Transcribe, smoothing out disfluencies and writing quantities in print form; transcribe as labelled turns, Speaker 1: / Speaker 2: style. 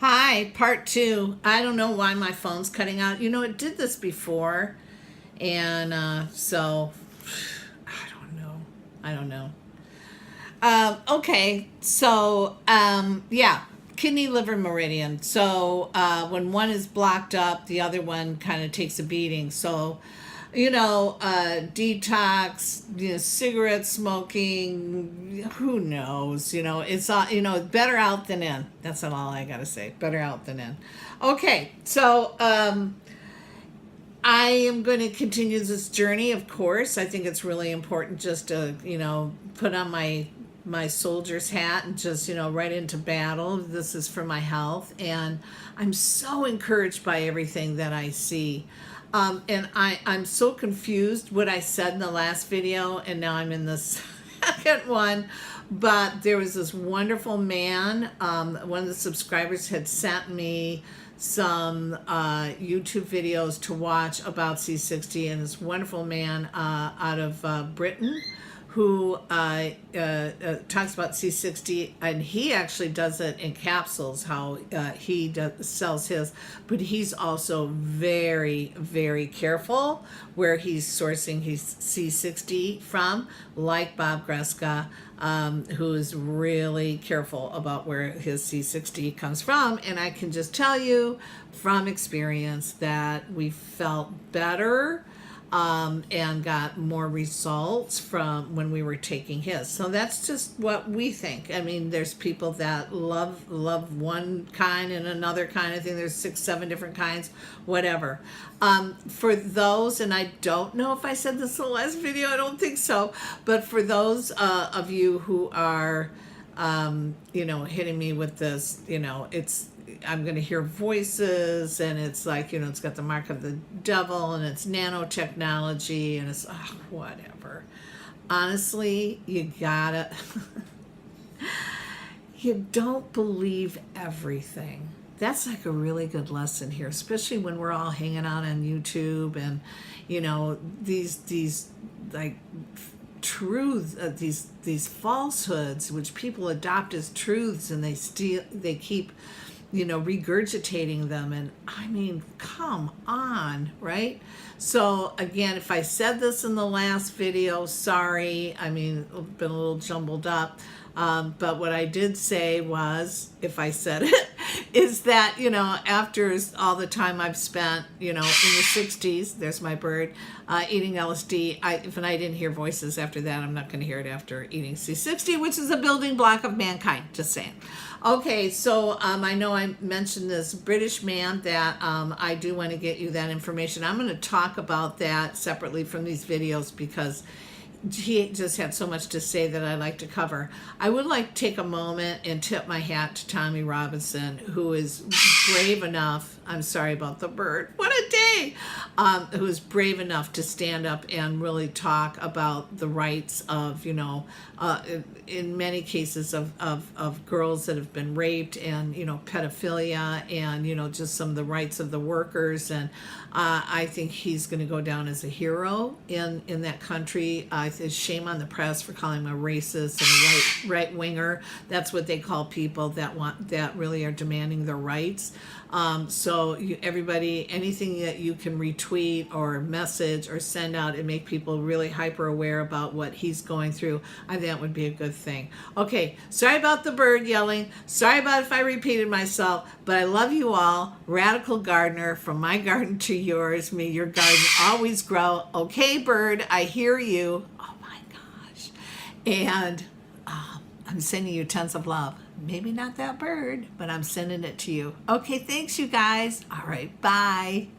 Speaker 1: Hi, part two. I don't know why my phone's cutting out. You know, it did this before, and so I don't know. I don't know. Okay, so yeah, kidney liver meridian. So when one is blocked up, the other one kind of takes a beating. So detox, cigarette smoking, who knows? It's better out than in. That's all I gotta say. Better out than in. Okay, so I am going to continue this journey, of course. I think it's really important just to, put on my soldier's hat and just, right into battle. This is for my health. And I'm so encouraged by everything that I see. And I'm so confused what I said in the last video, and now I'm in the second one. But there was this wonderful man, one of the subscribers had sent me some YouTube videos to watch about C60, and this wonderful man out of Britain who talks about C60, and he actually does it in capsules, how he sells his, but he's also very, very careful where he's sourcing his C60 from, like Bob Greska, who is really careful about where his C60 comes from. And I can just tell you from experience that we felt better and got more results from when we were taking his. So that's just what we think. I mean, there's people that love one kind and another kind. I think there's 6-7 different kinds, whatever. For those, and I don't know if I said this in the last video, I don't think so, but for those of you who are hitting me with this, I'm going to hear voices, and it's like, it's got the mark of the devil, and it's nanotechnology, and it's whatever. Honestly, you gotta, you don't believe everything. That's like a really good lesson here, especially when we're all hanging out on YouTube, and these like truths, these falsehoods which people adopt as truths, and they keep regurgitating them. And I mean, come on, right? So again, if I said this in the last video, sorry. I mean, it's been a little jumbled up. But what I did say was, if I said it, is that, after all the time I've spent, in the 60s, there's my bird, eating LSD, if I didn't hear voices after that, I'm not going to hear it after eating C60, which is a building block of mankind, just saying. Okay, so I know I mentioned this British man that I do want to get you that information. I'm going to talk about that separately from these videos because he just had so much to say that I like to cover. I would like to take a moment and tip my hat to Tommy Robinson, who is brave enough, I'm sorry about the bird, what a day, who is brave enough to stand up and really talk about the rights of, in many cases of girls that have been raped, and, pedophilia, and, just some of the rights of the workers. And I think he's going to go down as a hero in that country. Shame on the press for calling him a racist and a right winger. That's what they call people that really are demanding their rights. So everybody, anything that you can retweet or message or send out and make people really hyper aware about what he's going through, I think that would be a good thing. Okay, sorry about the bird yelling. Sorry about if I repeated myself, but I love you all. Radical gardener, from my garden to yours. May your garden always grow. Okay, bird, I hear you. Oh my gosh. And I'm sending you tons of love. Maybe not that bird, but I'm sending it to you. Okay, thanks, you guys. All right, bye.